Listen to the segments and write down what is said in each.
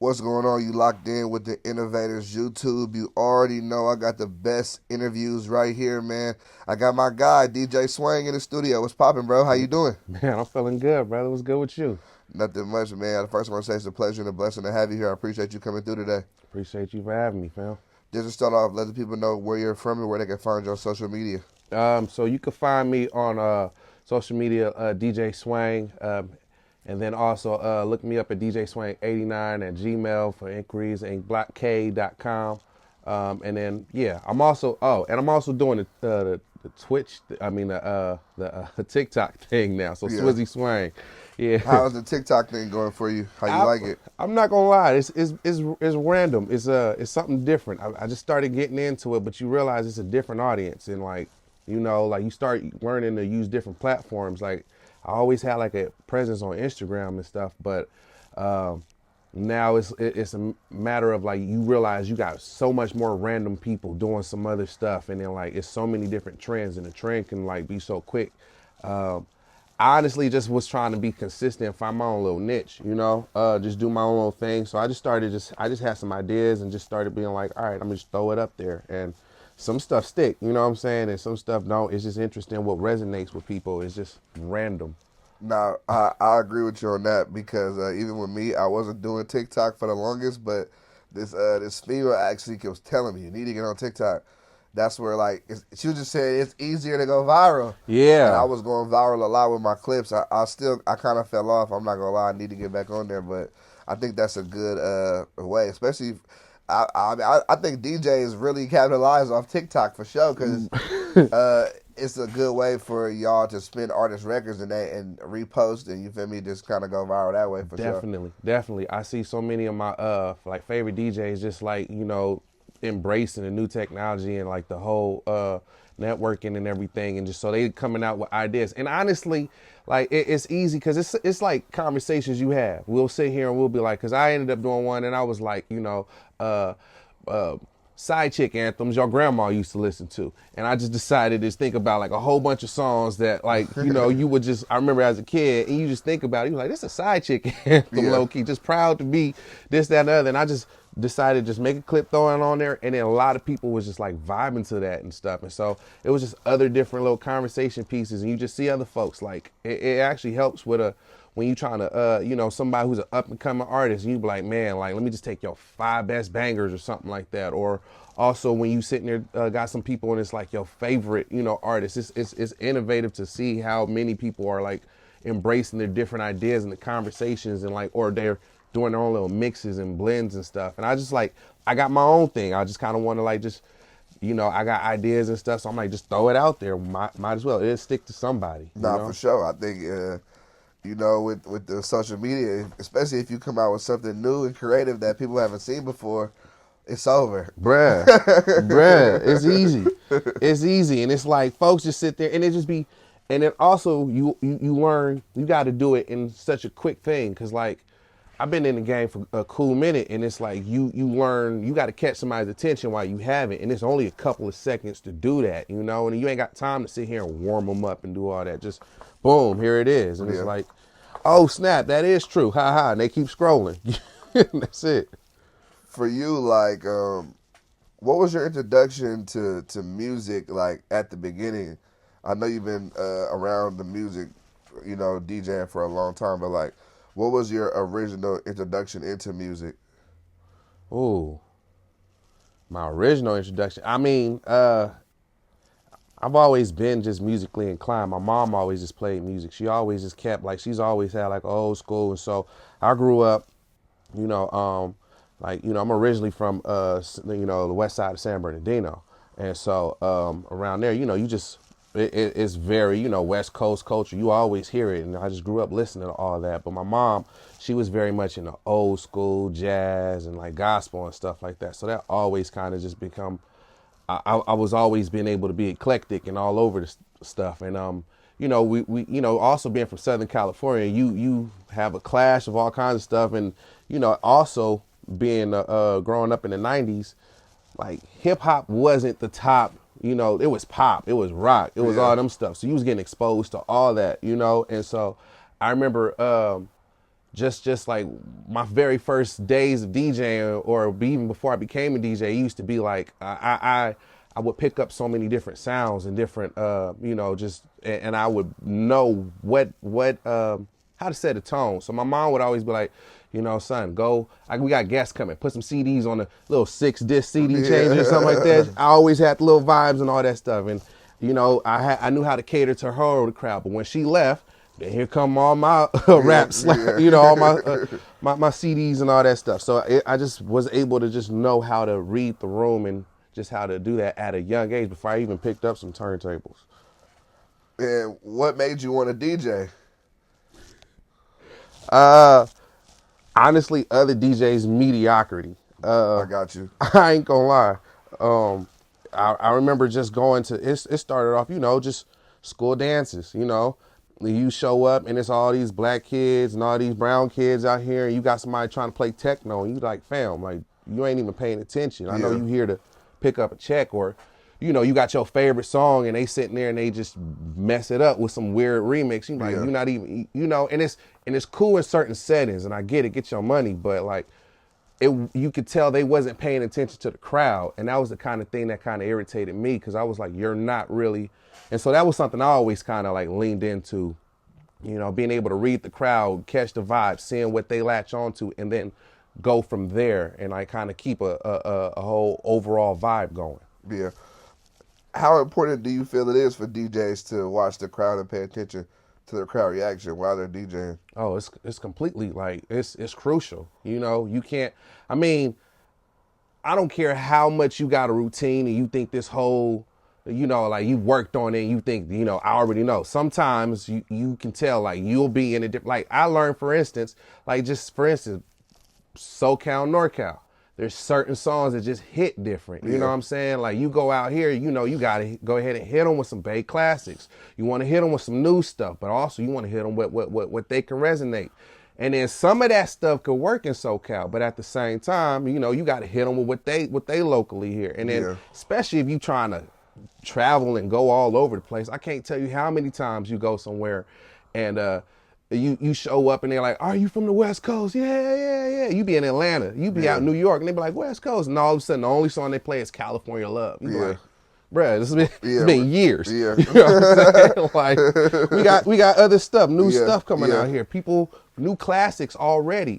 What's going on? You locked in with the Innovators YouTube. You already know I got the best interviews right here, man. I got my guy, DJ Swang, in the studio. What's poppin', bro? How you doing? Man, I'm feeling good, brother. What's good with you? Nothing much, man. First, I want to say it's a pleasure and a blessing to have you here. I appreciate you coming through today. Appreciate you for having me, fam. Just to start off, let the people know where you're from and where they can find you on social media. So you can find me on social media, DJ Swang, and then also look me up at DJ Swang89 at Gmail for inquiries and blockk.com. And then I'm also doing the Twitch. The TikTok thing now. So Yeah. Swizzy Swang. Yeah. How's the TikTok thing going for you? How you like it? I'm not gonna lie, it's random. It's something different. I just started getting into it, but you realize it's a different audience, and like you start learning to use different platforms. Like I always had like a presence on Instagram and stuff, but now it's a matter of like you realize you got so much more random people doing some other stuff, and then like it's so many different trends, and the trend can like be so quick. I honestly just was trying to be consistent, find my own little niche, just do my own little thing. So I just had some ideas and just started being like, all right, I'm gonna just throw it up there. And some stuff stick, you know what I'm saying? And some stuff don't. It's just interesting what resonates with people. It's just random. Now, I agree with you on that because even with me, I wasn't doing TikTok for the longest, but this female actually keeps telling me, you need to get on TikTok. That's where she was just saying it's easier to go viral. Yeah. And I was going viral a lot with my clips. I kind of fell off. I'm not gonna lie. I need to get back on there, but I think that's a good way. Especially, I think DJs really capitalize off TikTok for sure because it's a good way for y'all to spin artist records and repost and you feel me, just kind of go viral that way for sure. Definitely. I see so many of my favorite DJs just embracing the new technology and like the whole networking and everything, and just so they coming out with ideas. And honestly, like it's easy because it's like conversations you have. We'll sit here and we'll be like, because I ended up doing one and I was like, side chick anthems your grandma used to listen to, and I just decided to think about like a whole bunch of songs that you would just, I remember as a kid, and you just think about it, you're like, this is a side chick anthem, low key, just proud to be this, that, and the other. And I just decided just make a clip, throw it on there, and then a lot of people was just like vibing to that and stuff. And so it was just other different little conversation pieces, and you just see other folks. Like it actually helps with when you trying to somebody who's an up and coming artist, and you be like, man, like let me just take your 5 best bangers or something like that. Or also when you sitting there got some people and it's like your favorite artists, it's innovative to see how many people are like embracing their different ideas and the conversations, and or they're doing their own little mixes and blends and stuff. And I just I got my own thing. I just kind of want to I got ideas and stuff, so I'm like, just throw it out there. Might as well. It'll stick to somebody. For sure. I think, with the social media, especially if you come out with something new and creative that people haven't seen before, it's over. Bruh, it's easy. It's easy. And it's like folks just sit there and it just be, and then also you learn, you got to do it in such a quick thing. Cause I've been in the game for a cool minute, and it's like you learn, you got to catch somebody's attention while you have it, and it's only a couple of seconds to do that, and you ain't got time to sit here and warm them up and do all that. Just boom, here it is, and it's like, oh snap, that is true, ha ha, and they keep scrolling. That's it. For you, what was your introduction to music at the beginning? I know you've been around the music, DJing for a long time, but what was your original introduction into music? Ooh, my original introduction. I mean, I've always been just musically inclined. My mom always just played music. She always just kept she's always had old school. And so I grew up, I'm originally from, the west side of San Bernardino. And so around there, it's very, West Coast culture. You always hear it. And I just grew up listening to all that. But my mom, she was very much into old school jazz and gospel and stuff like that. So that always kind of just become, I was always being able to be eclectic and all over the stuff. And, we also being from Southern California, you have a clash of all kinds of stuff. And, also being, growing up in the 90s, hip hop wasn't the top. It was pop, it was rock, it was all them stuff. So you was getting exposed to all that, and so I remember just like my very first days of DJing, or even before I became a DJ, it used to be like I would pick up so many different sounds and different just and I would know what how to set a tone. So my mom would always be like, son, we got guests coming, put some CDs on a little 6-disc CD changer or something like that. I always had the little vibes and all that stuff, and I knew how to cater to her or the crowd. But when she left, then here come all my raps, all my CDs and all that stuff. So I just was able to just know how to read the room and just how to do that at a young age before I even picked up some turntables. And what made you want to DJ? Honestly, other DJs' mediocrity. I got you. I ain't gonna lie. I remember just going to, it started off, just school dances, You show up and it's all these black kids and all these brown kids out here, and you got somebody trying to play techno, and you like, fam, like, you ain't even paying attention. I know you here to pick up a check, or, you got your favorite song and they sitting there and they just mess it up with some weird remix. You like, you're not even, and it's cool in certain settings, and I get your money, but like, you could tell they wasn't paying attention to the crowd, and that was the kind of thing that kind of irritated me, because I was like, you're not really. And so that was something I always kind of like leaned into, being able to read the crowd, catch the vibe, seeing what they latch onto, and then go from there and like kind of keep a whole overall vibe going. Yeah. How important do you feel it is for DJs to watch the crowd and pay attention to the crowd reaction while they're DJing? Oh, it's completely like, it's crucial. You can't, I don't care how much you got a routine and you think this whole, like you worked on it and you think, I already know. Sometimes you can tell, like, you'll be in a different, like I learned, for instance, SoCal, NorCal. There's certain songs that just hit different. You know what I'm saying? Like, you go out here, you got to go ahead and hit them with some Bay classics. You want to hit them with some new stuff, but also you want to hit them with what they can resonate. And then some of that stuff could work in SoCal, but at the same time, you got to hit them with what they locally hear. And then especially if you trying to travel and go all over the place, I can't tell you how many times you go somewhere and you show up and they're like, are you from the West Coast? Yeah. You be in Atlanta. You be out in New York and they be like, West Coast. And all of a sudden, the only song they play is California Love. You be like, bruh, it's been years. Yeah. You know what I'm saying? Like, we got other stuff, new stuff coming out here. People, new classics already,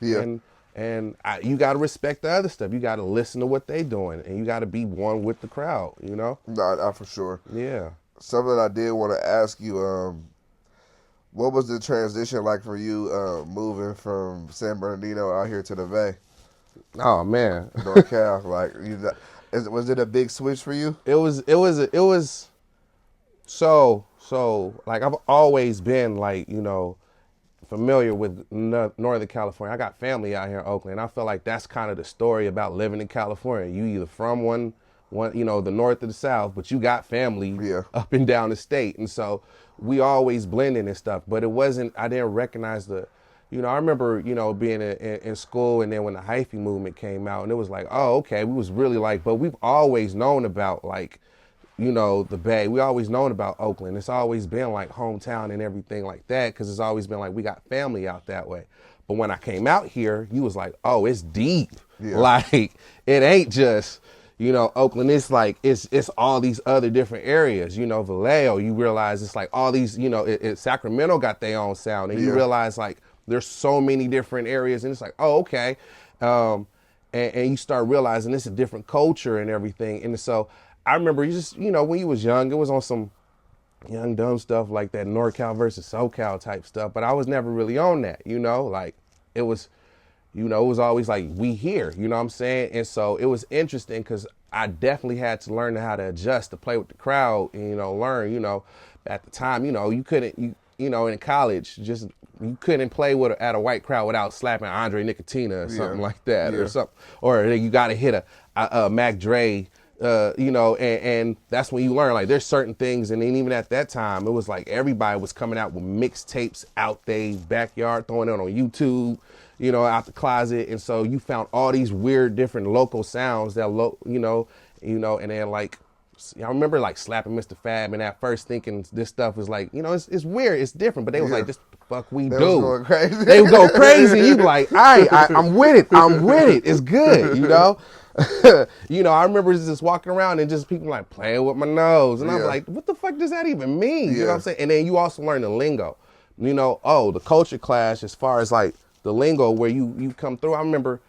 Yeah. And you got to respect the other stuff. You got to listen to what they doing, and you got to be one with the crowd, No, for sure. Yeah. Something I did want to ask you, what was the transition like for you moving from San Bernardino out here to the Bay? Oh man, NorCal, like, was it a big switch for you? It was. So like, I've always been like, familiar with Northern California. I got family out here in Oakland. I feel like that's kind of the story about living in California. You either from one, the north or the south, but you got family up and down the state. And so we always blending and stuff, but I didn't recognize I remember, being in school, and then when the hyphy movement came out, and it was like, oh, okay, we was really like, but we've always known about like, the Bay. We always known about Oakland. It's always been like hometown and everything like that, because it's always been like, we got family out that way. But when I came out here, you was like, oh, it's deep. Yeah. Like, it ain't just, Oakland. It's like, it's all these other different areas, Vallejo, you realize it's like all these, Sacramento got their own sound, and you realize like there's so many different areas, and it's like, oh, okay. And you start realizing it's a different culture and everything. And so I remember you just, when you was young, it was on some young, dumb stuff like that NorCal versus SoCal type stuff, but I was never really on that, like it was, it was always like, we here, you know what I'm saying? And so it was interesting, because I definitely had to learn how to adjust to play with the crowd and, learn, at the time, you couldn't, in college, just, you couldn't play at a white crowd without slapping Andre Nicotina or something like that, or something, or you got to hit a Mac Dre, and that's when you learn, like, there's certain things. And then even at that time, it was like everybody was coming out with mixtapes out their backyard, throwing it on YouTube, out the closet. And so you found all these weird different local sounds that and then like I remember like slapping Mr. Fab and at first thinking this stuff was like, it's weird, it's different, but they was Yeah. like, this the fuck we They was do. going crazy. They would go crazy. You be like, all right, I'm with it. I'm with it. It's good, I remember just walking around and just people like playing with my nose. And I'm Yeah. like, what the fuck does that even mean? You know Yeah. what I'm saying? And then you also learn the lingo. The culture clash as far as like the lingo where you come through. I remember,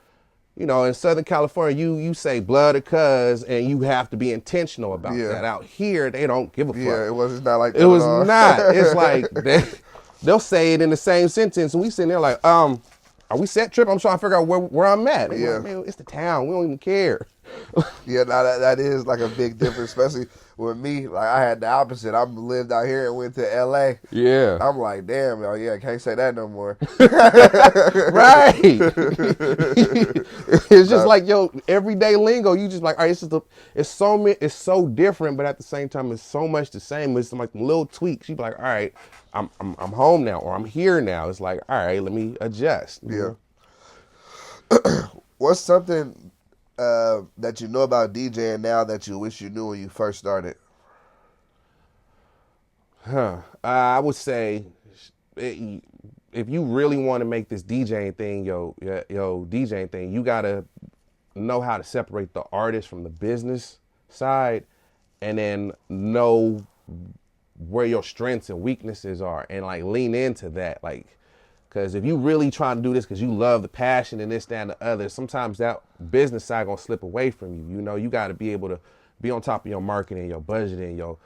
in Southern California, you say blood or cuz, and you have to be intentional about Yeah. that. Out here, they don't give a fuck. Yeah, it was not like that It was at all. not. It's like they'll say it in the same sentence, and we sitting there like, are we set trip? I'm trying to figure out where I'm at. They Yeah. like, man, it's the town. We don't even care. Yeah, now that is like a big difference, especially with me. Like I had the opposite. I lived out here and went to LA. Yeah. I'm like, damn, oh yeah, can't say that no more. Right. It's just like everyday lingo. You just like, all right, it's so different, but at the same time, it's so much the same. It's like little tweaks. You be like, all right, I'm home now, or I'm here now. It's like, all right, let me adjust. Yeah. What's something that you know about DJing now that you wish you knew when you first started? I would say, if you really want to make this DJing thing, DJing thing, you gotta know how to separate the artist from the business side, and then know where your strengths and weaknesses are, and like lean into that, like. Because if you really trying to do this because you love the passion and this, that, and the other, sometimes that business side going to slip away from you. You got to be able to be on top of your marketing, your budgeting, your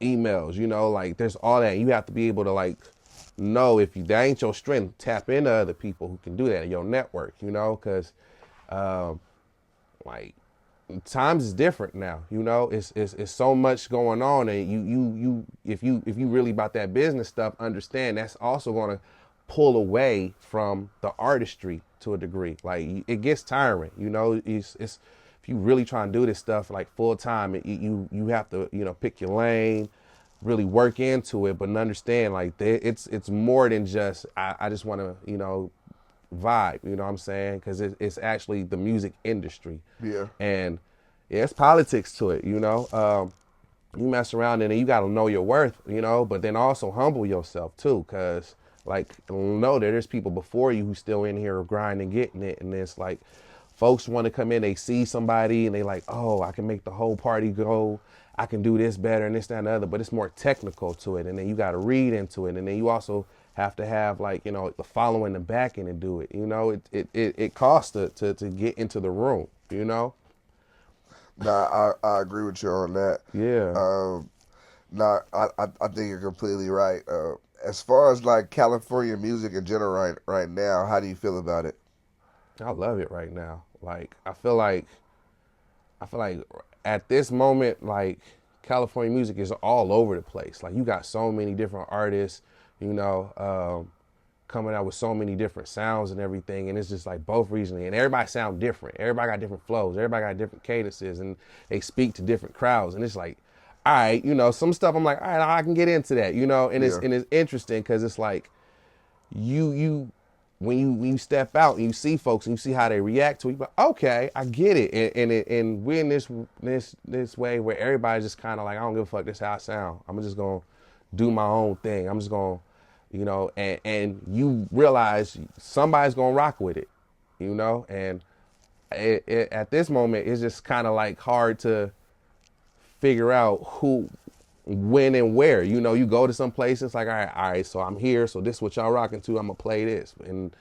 emails, like there's all that. You have to be able to like know if that ain't your strength, tap into other people who can do that in your network, because like times is different now, it's so much going on, and you if you really about that business stuff, understand that's also going to pull away from the artistry to a degree. Like it gets tiring, it's if you really try and do this stuff like full time, you have to, pick your lane, really work into it, but understand like it's more than just, I just want to, vibe, you know what I'm saying? Cause it's actually the music industry. Yeah. And it's politics to it, you mess around and then you got to know your worth, but then also humble yourself too. Cause like, know that there's people before you who still in here grinding, getting it. And it's like, folks want to come in, they see somebody and they like, oh, I can make the whole party go. I can do this better and this, that, and the other. But it's more technical to it. And then you got to read into it. And then you also have to have like, the following and backing to do it. It costs to get into the room, Nah, I agree with you on that. Yeah. I think you're completely right. As far as like California music in general right now, how do you feel about it? I love it right now. Like I feel like at this moment, like California music is all over the place. Like you got so many different artists, coming out with so many different sounds and everything, and it's just like both regionally, and everybody sound different. Everybody got different flows. Everybody got different cadences, and they speak to different crowds, and it's like, all right, some stuff I'm like, all right, I can get into that, and it's interesting because it's like when you step out and you see folks and you see how they react to it, you're like, okay, I get it, and we're in this way where everybody's just kind of like, I don't give a fuck, this is how I sound. I'm just gonna do my own thing. I'm just gonna, and you realize somebody's gonna rock with it, and at this moment it's just kind of like hard to figure out who, when, and where. You go to some place, it's like, all right, so I'm here, so this is what y'all rocking to, I'm gonna play this. And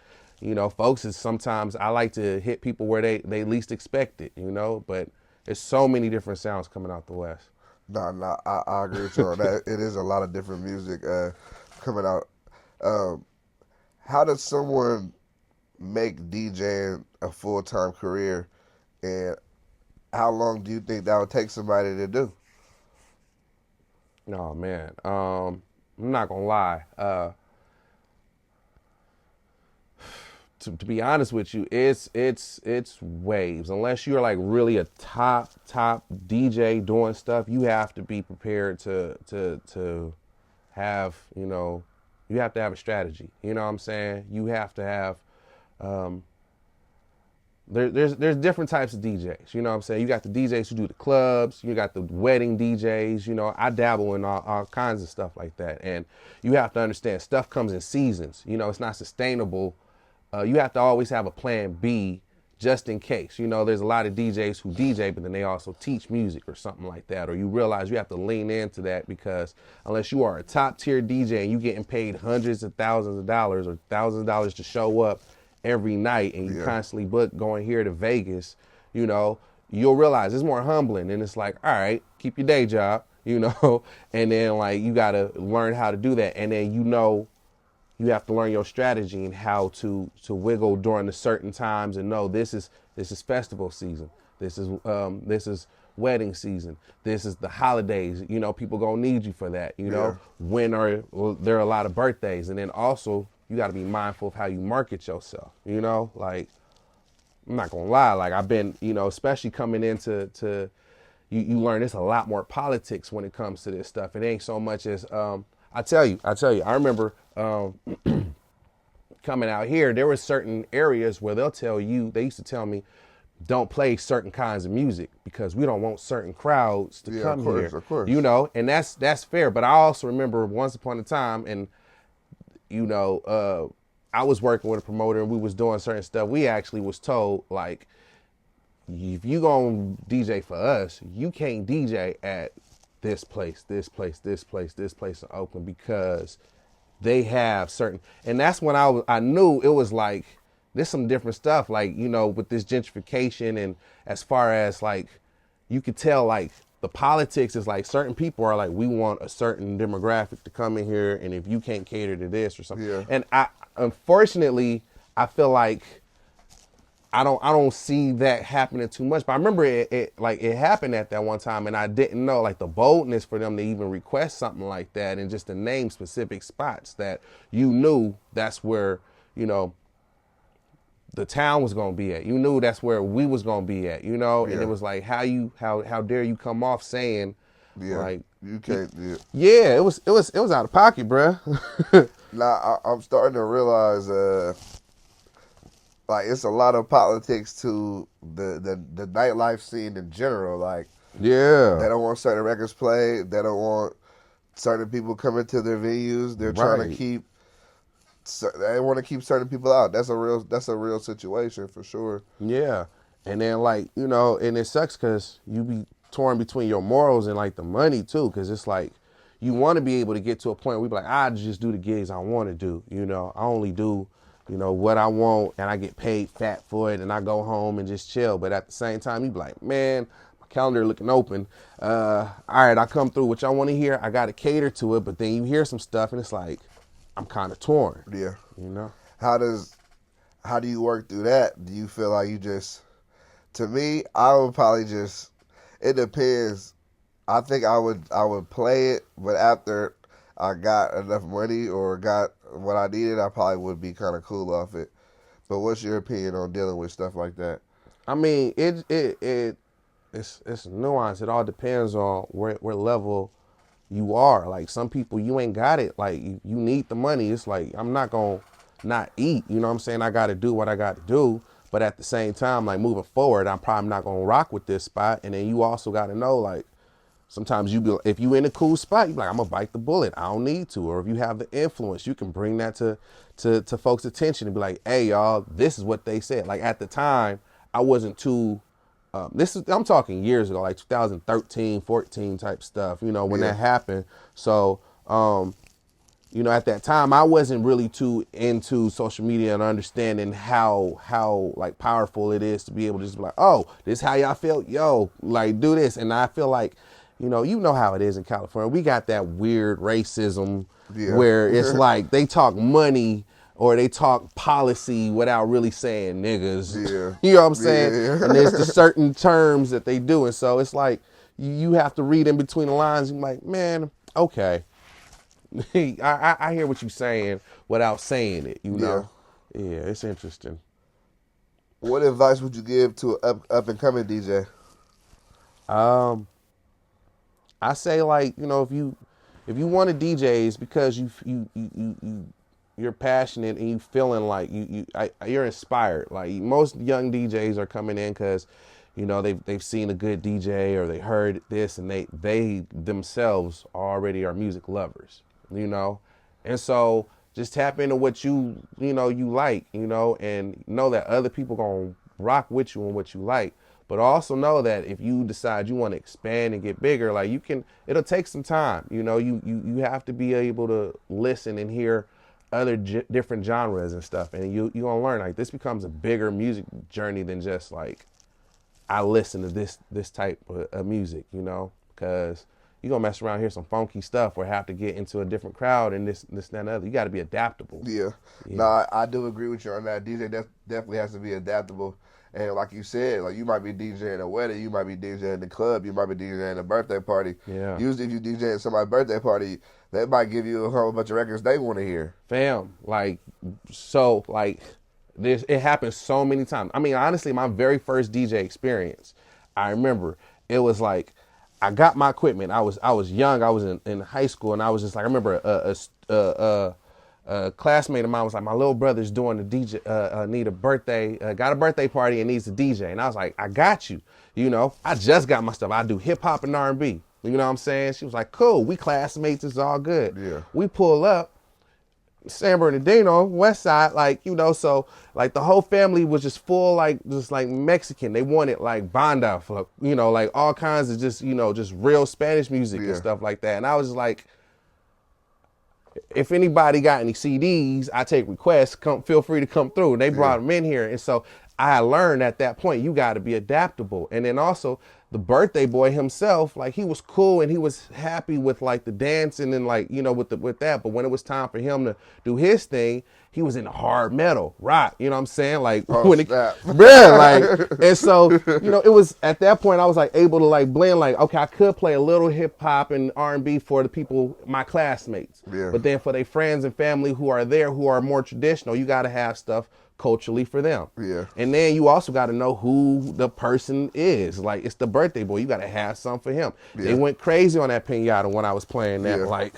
folks, is sometimes I like to hit people where they least expect it, but there's so many different sounds coming out the West. No, I agree with you on that. It is a lot of different music coming out. How does someone make DJing a full-time career, and how long do you think that would take somebody to do? Oh man, I'm not gonna lie. To be honest with you, it's waves. Unless you're like really a top DJ doing stuff, you have to be prepared to have, you have to have a strategy. You know what I'm saying? You have to have there's different types of DJs. You know what I'm saying? You got the DJs who do the clubs. You got the wedding DJs. You know, I dabble in all kinds of stuff like that. And you have to understand, stuff comes in seasons. You know, it's not sustainable. You have to always have a plan B just in case. You know, there's a lot of DJs who DJ, but then they also teach music or something like that. Or you realize you have to lean into that, because unless you are a top tier DJ and you getting paid hundreds of thousands of dollars or thousands of dollars to show up every night, and you constantly book going here to Vegas, you know, you'll realize it's more humbling. And it's like, all right, keep your day job, you know, and then like you got to learn how to do that. And then, you know, you have to learn your strategy and how to wiggle during the certain times, and know this is festival season. This is wedding season. This is the holidays. You know, people gonna need you for that. You know, there are a lot of birthdays, and then also you got to be mindful of how you market yourself. You know, like, I'm not gonna lie. Like, I've been, you know, especially coming into you learn there's a lot more politics when it comes to this stuff. It ain't so much as I tell you. I remember coming out here, there were certain areas where they used to tell me, don't play certain kinds of music because we don't want certain crowds to come here. Of course. You know, and that's fair. But I also remember once upon a time, and you know, I was working with a promoter and we was doing certain stuff. We actually was told, like, if you gonna DJ for us, you can't DJ at this place in Oakland, because they have certain, and that's when I knew it was like, there's some different stuff, like, you know, with this gentrification, and as far as like, you could tell like the politics is like, certain people are like, we want a certain demographic to come in here, and if you can't cater to this or something, and unfortunately, I feel like I don't see that happening too much. But I remember it happened at that one time, and I didn't know, like, the boldness for them to even request something like that, and just to name specific spots that you knew that's where, you know, the town was gonna be at. You knew that's where we was gonna be at, you know? And it was like, how dare you come off saying, like, you can't. It was out of pocket, bruh. Now I'm starting to realize, like, it's a lot of politics to the nightlife scene in general. Like, they don't want certain records played. They don't want certain people coming to their venues. They're trying to keep. They want to keep certain people out. That's a real situation for sure. Yeah, and then, like, you know, and it sucks because you be torn between your morals and like the money too, because it's like, you want to be able to get to a point where you be like, I just do the gigs I want to do. You know, I only do, you know, what I want, and I get paid fat for it, and I go home and just chill. But at the same time, you be like, man, my calendar looking open. All right, I come through what y'all want to hear. I got to cater to it. But then you hear some stuff, and it's like, I'm kind of torn. Yeah. You know? How do you work through that? Do you feel like you just, to me, I would probably just, it depends. I think I would play it, but after I got enough money or got what I needed, I probably would be kind of cool off it. But what's your opinion on dealing with stuff like that? I mean, it's nuanced. It all depends on where level you are. Like, some people, you ain't got it. Like, you need the money. It's like, I'm not gonna not eat. You know what I'm saying? I got to do what I got to do. But at the same time, like, moving forward, I'm probably not gonna rock with this spot. And then you also got to know, like, sometimes if you in a cool spot, you be like, I'm gonna bite the bullet. I don't need to. Or if you have the influence, you can bring that to folks' attention and be like, hey, y'all, this is what they said. Like, at the time, I wasn't too. I'm talking years ago, like 2013, 14 type stuff. You know, when that happened. So, you know, at that time, I wasn't really too into social media and understanding how like powerful it is to be able to just be like, oh, this is how y'all feel, yo, like, do this. And I feel like, you know how it is in California. We got that weird racism where it's like they talk money or they talk policy without really saying niggas. Yeah. You know what I'm saying? Yeah. And there's the certain terms that they do. And so it's like you have to read in between the lines. You're like, man, okay. I hear what you're saying without saying it, you know? Yeah, it's interesting. What advice would you give to an up and coming DJ? I say, like, you know, if you want to DJ, it's because you you're passionate and you feeling like you're inspired. Like most young DJs are coming in because, you know, they've seen a good DJ or they heard this and they themselves already are music lovers, you know, and so just tap into what you like, you know, and know that other people gonna rock with you and what you like. But also know that if you decide you want to expand and get bigger, like it'll take some time. You know, you have to be able to listen and hear other different genres and stuff. And you gonna learn like this becomes a bigger music journey than just like, I listen to this type of music, you know, because you're gonna mess around, hear some funky stuff or have to get into a different crowd and this, that, and other. You got to be adaptable. Yeah. No, I do agree with you on that. DJ definitely has to be adaptable. And like you said, like you might be DJing a wedding, you might be DJing the club, you might be DJing a birthday party. Yeah. Usually if you DJing somebody's birthday party, they might give you a whole bunch of records they want to hear. Fam, like, so, like, it happens so many times. I mean, honestly, my very first DJ experience, I remember, it was like, I got my equipment. I was young. I was in high school, and I was just like, I remember a classmate of mine was like, my little brother's doing the DJ, need a birthday, got a birthday party and needs a DJ. And I was like, I got you. You know, I just got my stuff. I do hip hop and R&B. You know what I'm saying? She was like, cool. We classmates. It's all good. Yeah. We pull up. San Bernardino, West Side, like, you know, so like the whole family was just full, like, just like Mexican. They wanted like banda, for, you know, like all kinds of just, you know, just real Spanish music and stuff like that. And I was just like, if anybody got any CDs, I take requests, feel free to come through. And they brought them in here. And so I learned at that point, you got to be adaptable. And then also the birthday boy himself, like he was cool and he was happy with like the dancing and like, you know, with that. But when it was time for him to do his thing, he was in hard metal, rock. You know what I'm saying? Like, and so, you know, it was at that point I was like able to like blend, like, okay, I could play a little hip hop and R&B for the people, my classmates. Yeah. But then for their friends and family who are there, who are more traditional, you got to have stuff culturally for them. Yeah. And then you also got to know who the person is. Like, it's the birthday boy. You got to have something for him. Yeah. They went crazy on that pinata when I was playing that, like,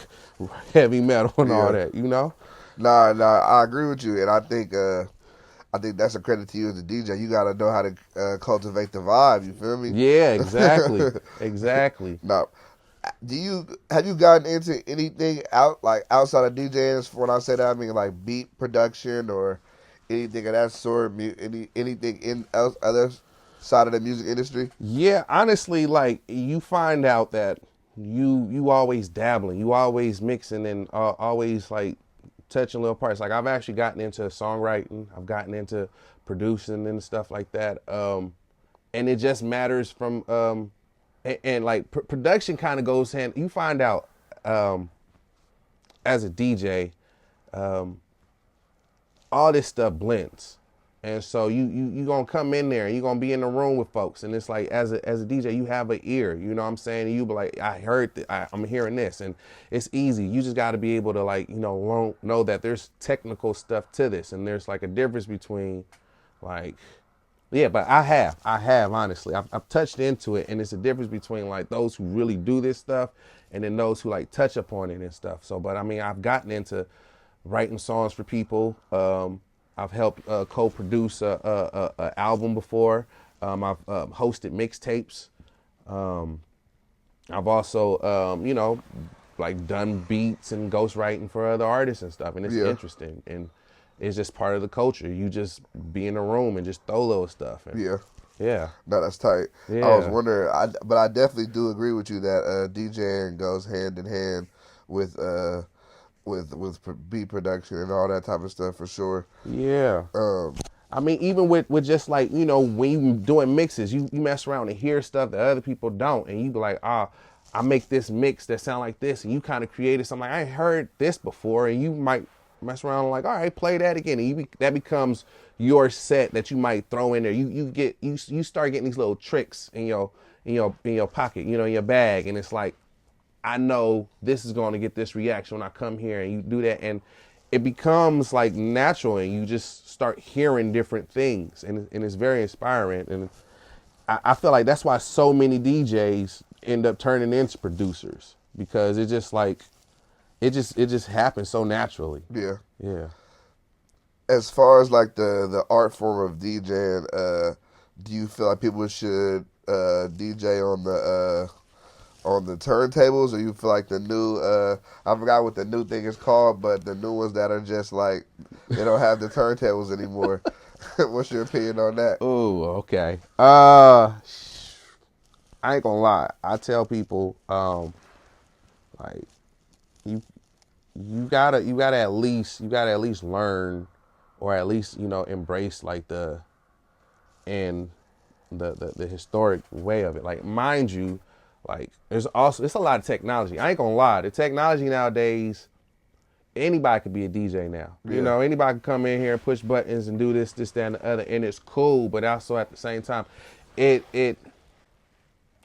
heavy metal and all that, you know? Nah, I agree with you. And I think that's a credit to you as a DJ. You got to know how to cultivate the vibe. You feel me? Yeah, exactly. Exactly. Now, have you gotten into anything outside of DJing? When I say that, I mean like beat production or anything of that sort, anything in other side of the music industry? Yeah, honestly, like you find out that you always dabbling, you always mixing and always like touching little parts. Like I've actually gotten into songwriting, I've gotten into producing and stuff like that. And it just matters from and like production kind of goes hand. You find out as a DJ. All this stuff blends. And so you gonna come in there and you're gonna be in the room with folks. And it's like, as a DJ, you have an ear, you know what I'm saying? And you be like, I heard, I'm hearing this. And it's easy. You just gotta be able to like, you know that there's technical stuff to this. And there's like a difference between like, yeah, but I have honestly, I've touched into it. And it's a difference between like those who really do this stuff and then those who like touch upon it and stuff. So, but I mean, I've gotten into writing songs for people. I've helped co-produce a album before. I've hosted mixtapes. I've also, you know, like done beats and ghostwriting for other artists and stuff. And it's interesting. And it's just part of the culture. You just be in a room and just throw little stuff. And, yeah. No, that's tight. Yeah. I was wondering, but I definitely do agree with you that DJing goes hand in hand with beat production and all that type of stuff for sure. Yeah. I mean, even with just like, you know, when you doing mixes, you mess around and hear stuff that other people don't, and you be like, I make this mix that sound like this, and you kind of created something like, I ain't heard this before, and you might mess around and like, all right, play that again, and that becomes your set that you might throw in there. You start getting these little tricks in your pocket, you know, in your bag, and it's like, I know this is going to get this reaction when I come here, and you do that, and it becomes like natural, and you just start hearing different things, and it's very inspiring. And I feel like that's why so many DJs end up turning into producers, because it's just like it just happens so naturally. Yeah. Yeah. As far as like the art form of DJing, do you feel like people should DJ on the turntables, or you feel like the new I forgot what the new thing is called, but the new ones that are just like they don't have the turntables anymore? What's your opinion on that? Oh, okay. I ain't gonna lie. I tell people, like you you gotta at least learn, or at least embrace like and the historic way of it. Like, mind you, like it's a lot of technology. I ain't gonna lie. The technology nowadays, anybody could be a DJ now. Yeah. Anybody can come in here and push buttons and do this, that, and the other, and it's cool. But also at the same time, it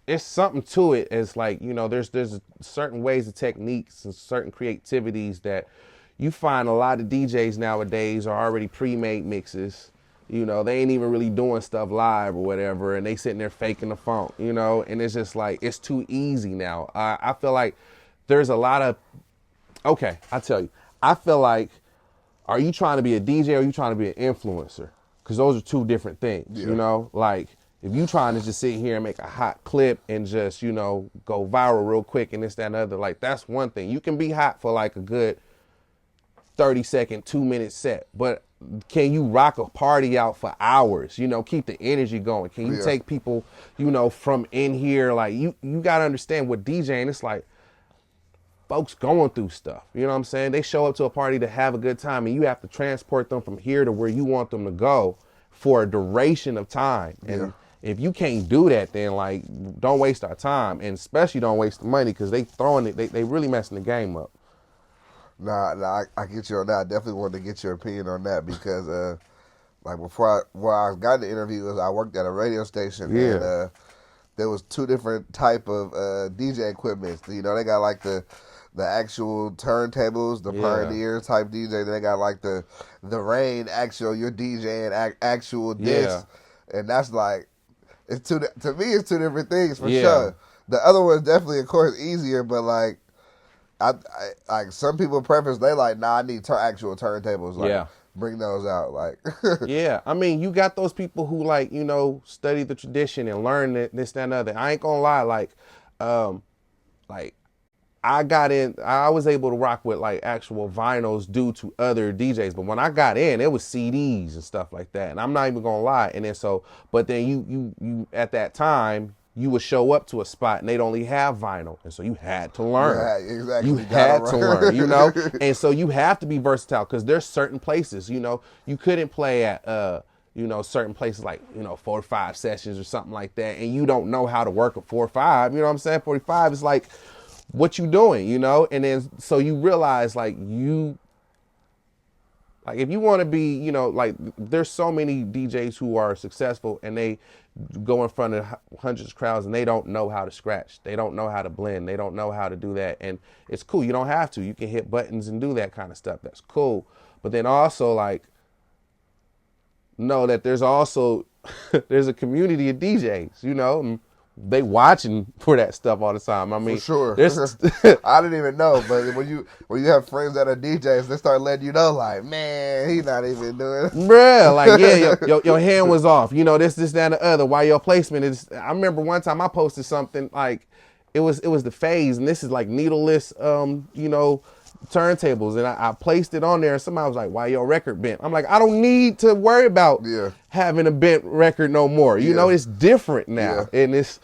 it's something to it. As like there's certain ways and techniques and certain creativities that you find a lot of DJs nowadays are already pre-made mixes. They ain't even really doing stuff live or whatever, and they sitting there faking the funk. And it's just like it's too easy now. I feel like there's a lot of okay. I tell you, I feel like, are you trying to be a DJ or are you trying to be an influencer? Because those are two different things. Yeah. Like if you trying to just sit here and make a hot clip and just go viral real quick and this, that, and the other, like that's one thing. You can be hot for like a good 30-second, 2-minute set, but can you rock a party out for hours? Keep the energy going. Can you take people, from in here? Like you got to understand what DJing, it's like folks going through stuff. You know what I'm saying? They show up to a party to have a good time, and you have to transport them from here to where you want them to go for a duration of time. And if you can't do that, then like don't waste our time, and especially don't waste the money, because they really messing the game up. Nah, I get you on that. I definitely wanted to get your opinion on that because, like before I got the interview, I worked at a radio station, and there was two different type of DJ equipment. They got like the actual turntables, the Pioneer type DJ. Then they got like the Rain actual, you're DJing actual discs, and that's like to me it's two different things for sure. The other one's definitely, of course, easier, but like. I like some people preference, they like, nah, I need actual turntables. Like, bring those out. Like, yeah. I mean, you got those people who like, study the tradition and learn this, that, and other. I ain't gonna lie, like I was able to rock with like actual vinyls due to other DJs, but when I got in, it was CDs and stuff like that. And I'm not even gonna lie. And then but then you at that time, you would show up to a spot and they'd only have vinyl. And so you had to learn. Yeah, exactly. You had to learn, And so you have to be versatile, because there's certain places, you couldn't play at, certain places like, 4 or 5 sessions or something like that. And you don't know how to work a 4 or 5, you know what I'm saying? 45 is like, what you doing, And then, so you realize like if you want to be, like there's so many DJs who are successful and they go in front of hundreds of crowds and they don't know how to scratch. They don't know how to blend. They don't know how to do that. And it's cool. You don't have to. You can hit buttons and do that kind of stuff. That's cool. But then also like know that there's also, there's a community of DJs, and they watching for that stuff all the time. I mean, for sure. I didn't even know, but when you have friends that are DJs, they start letting you know, like, man, he not even doing it. Bruh, like, your hand was off. This, that, and the other. Why your placement is? I remember one time I posted something like, it was the phase, and this is like needleless, turntables, and I placed it on there, and somebody was like, why your record bent? I'm like, I don't need to worry about having a bent record no more. It's different now. And it's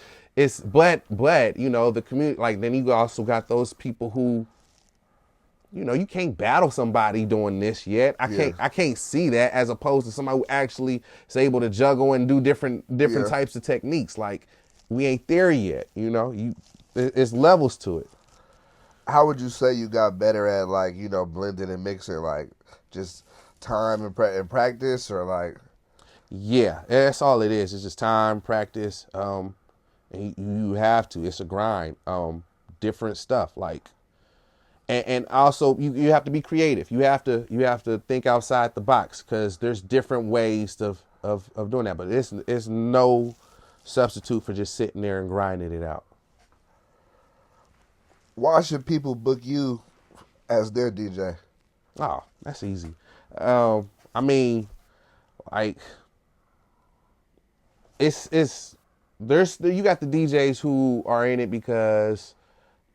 but the community, like, then you also got those people who, you can't battle somebody doing this yet. I can't see that, as opposed to somebody who actually is able to juggle and do different types of techniques. Like, we ain't there yet, it's levels to it. How would you say you got better at, like, blending and mixing? Like, just time and practice, or like? Yeah, that's all it is. It's just time, practice, and you have to. It's a grind. Different stuff, like, and also you have to be creative. You have to think outside the box, because there's different ways of doing that. But it's no substitute for just sitting there and grinding it out. Why should people book you as their DJ? Oh, that's easy. I mean, like it's there's you got the DJs who are in it because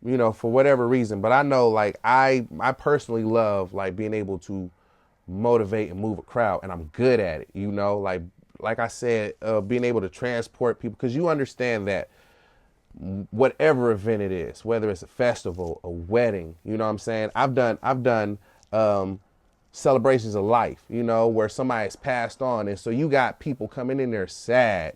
for whatever reason. But I know like I personally love like being able to motivate and move a crowd, and I'm good at it. Like I said, being able to transport people because you understand that whatever event it is, whether it's a festival, a wedding, you know what I'm saying? I've done celebrations of life, where somebody's passed on. And so you got people coming in there sad,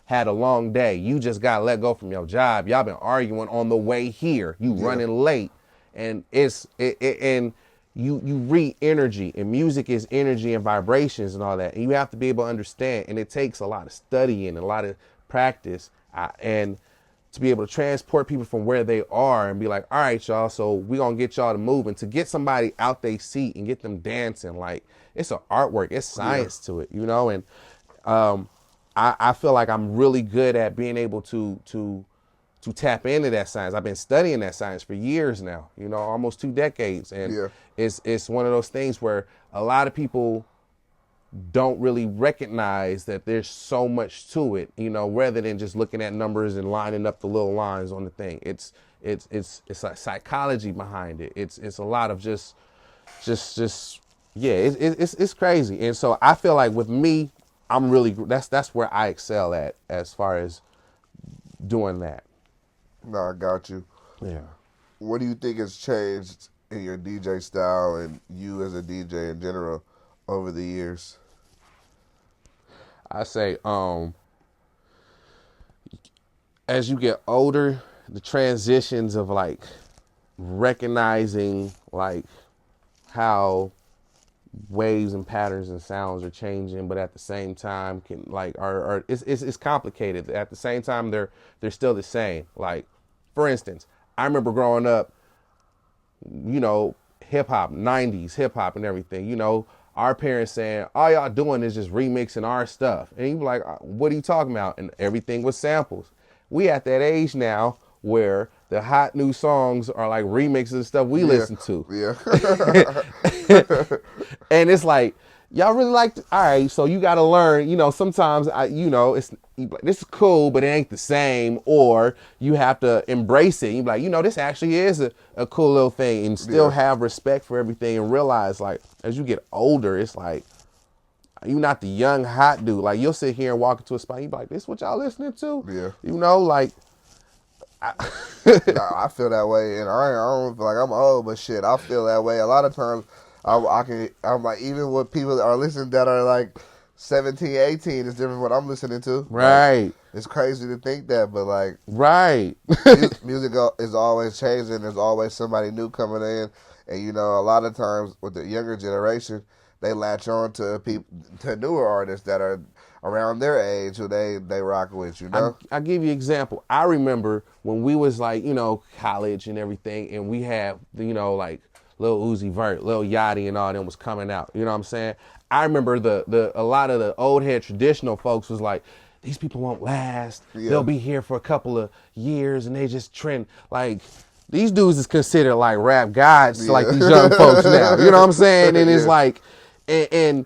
had a long day. You just got let go from your job. Y'all been arguing on the way here. You running late. And and you read energy, and music is energy and vibrations and all that. And you have to be able to understand. And it takes a lot of studying and a lot of practice. And to be able to transport people from where they are and be like, all right, y'all, so we gonna get y'all to move, and to get somebody out their seat and get them dancing, like it's an artwork, it's science to it, and I feel like I'm really good at being able to tap into that science. I've been studying that science for years now, almost 2 decades. And it's one of those things where a lot of people don't really recognize that there's so much to it, rather than just looking at numbers and lining up the little lines on the thing. It's like psychology behind it. It's a lot of just yeah. It's crazy. And so I feel like with me, I'm really that's where I excel at as far as doing that. No, I got you. Yeah. What do you think has changed in your DJ style and you as a DJ in general over the years? I say, as you get older, the transitions of like recognizing like how waves and patterns and sounds are changing, but at the same time can like are it's complicated. At the same time, they're still the same. Like, for instance, I remember growing up, hip hop, 90s hip hop and everything, our parents saying, all y'all doing is just remixing our stuff. And you be like, what are you talking about? And everything was samples. We at that age now where the hot new songs are like remixes of stuff we listen to. Yeah. And it's like, y'all really like, all right, so you got to learn, sometimes it's this is cool, but it ain't the same. Or you have to embrace it. You be like, this actually is a cool little thing, and still have respect for everything, and realize like as you get older, it's like you're not the young hot dude. Like you'll sit here and walk into a spot, you be like, this what y'all listening to? Yeah. Like Nah, I feel that way, and I don't feel like I'm old, but shit, I feel that way. A lot of times, I'm like, even what people are listening that are like 17, 18 is different from what I'm listening to. Right. Like, it's crazy to think that, but like, right. music is always changing. There's always somebody new coming in, and a lot of times with the younger generation, they latch on to newer artists that are around their age who they rock with, I'll give you an example. I remember when we was like, college and everything, and we had, like Lil Uzi Vert, Lil Yachty and all them was coming out. You know what I'm saying? I remember a lot of the old head traditional folks was like, these people won't last. Yeah. They'll be here for a couple of years and they just trend. Like, these dudes is considered like rap gods to like these young folks now. You know what I'm saying? And it's like, and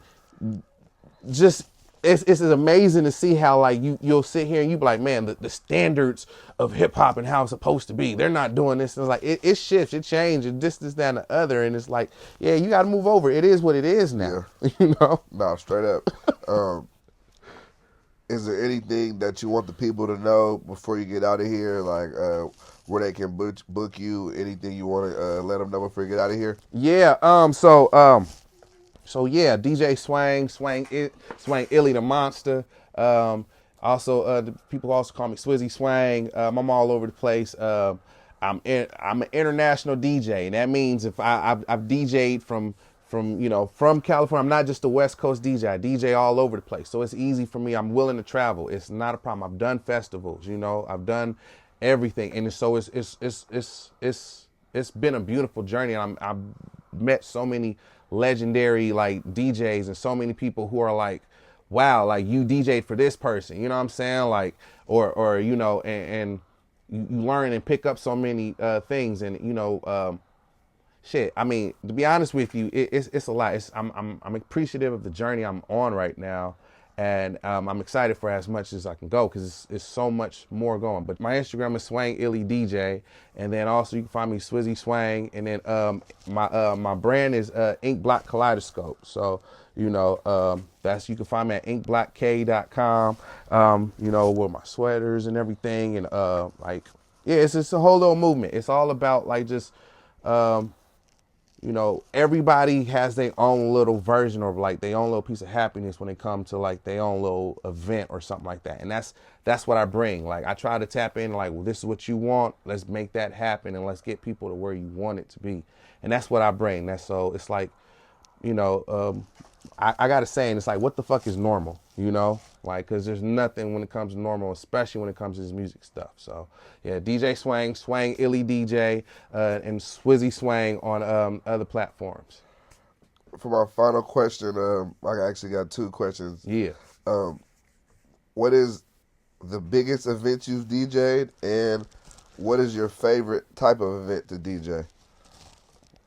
just, it's amazing to see how like you'll sit here and you be like, man, the standards of hip hop and how it's supposed to be, they're not doing this. And it's like it shifts, it changes, this, that, and the other, and it's like, yeah, you got to move over. It is what it is now. Yeah. No, straight up. Is there anything that you want the people to know before you get out of here, like where they can book you? Anything you want to let them know before you get out of here? Yeah. So yeah, DJ Swang Illy the Monster. Also, the people also call me Swizzy Swang. I'm all over the place. I'm an international DJ, and that means if I've DJ'd from California. I'm not just a West Coast DJ. I DJ all over the place, so it's easy for me. I'm willing to travel. It's not a problem. I've done festivals. I've done everything, and so it's been a beautiful journey. I've met so many legendary like DJs and so many people who are like, wow, like you DJ'd for this person, you know what I'm saying? Like, or and you learn and pick up so many things, and shit. I mean, to be honest with you, it's a lot. I'm appreciative of the journey I'm on right now, and I'm excited for as much as I can go because it's so much more going. But my Instagram is Swang Illy DJ, and then also you can find me Swizzy Swang, and then my brand is Ink Block Kaleidoscope. So that's you can find me at inkblockk.com. With my sweaters and everything, and yeah, it's a whole little movement. It's all about like just everybody has their own little version of like their own little piece of happiness when it comes to like their own little event or something like that. And that's what I bring. Like I try to tap in like, well, this is what you want. Let's make that happen and let's get people to where you want it to be. And that's what I bring. It's like, I got a saying, it's like, what the fuck is normal? Like, cause there's nothing when it comes to normal, especially when it comes to this music stuff. So yeah, DJ Swang, Swang Illy DJ, and Swizzy Swang on other platforms. For my final question, I actually got two questions. Yeah. What is the biggest event you've DJ'd, and what is your favorite type of event to DJ?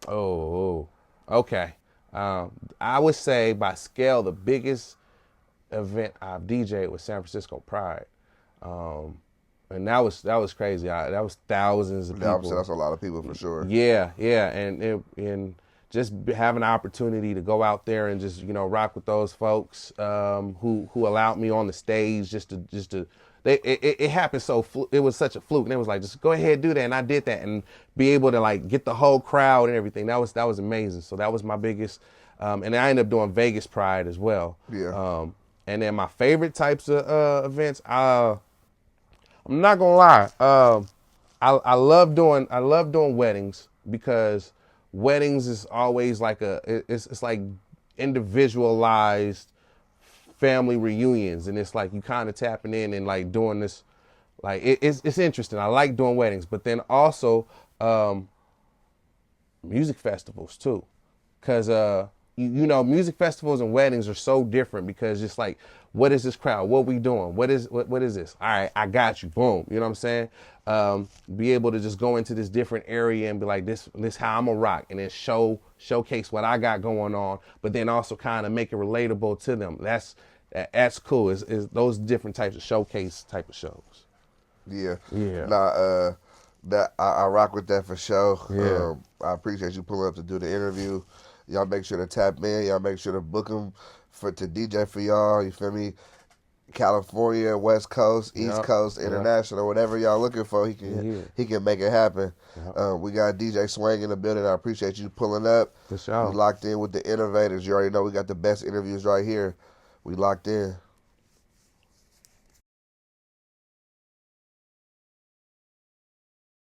Oh, okay. I would say by scale, the biggest event I've DJ'd was San Francisco Pride. And that was crazy. That was thousands of people. That's a lot of people for sure. Yeah. And just having the opportunity to go out there and just, rock with those folks, who allowed me on the stage it happened it was such a fluke, and it was like, just go ahead, do that, and I did that, and be able to like get the whole crowd and everything. That was amazing. So that was my biggest, and I ended up doing Vegas Pride as well. Yeah. And then my favorite types of events, I'm not gonna lie, I love doing weddings because weddings is always like it's like individualized family reunions, and it's like you kind of tapping in and like doing this, like it's interesting. I like doing weddings, but then also music festivals too, because music festivals and weddings are so different because just like, what is this crowd? What we doing? What is this? All right, I got you. Boom. You know what I'm saying? Be able to just go into this different area and be like, this how I'm a rock, and then showcase what I got going on, but then also kind of make it relatable to them. That's cool. Is those different types of showcase type of shows. Yeah. Yeah. Nah, that I rock with that for sure. Yeah. I appreciate you pulling up to do the interview. Y'all make sure to tap in. Y'all make sure to book him to DJ for y'all. You feel me? California, West Coast, East Coast, International, whatever y'all looking for, he can make it happen. We got DJ Swang in the building. I appreciate you pulling up. For sure. We locked in with the Innovators. You already know we got the best interviews right here. We locked in.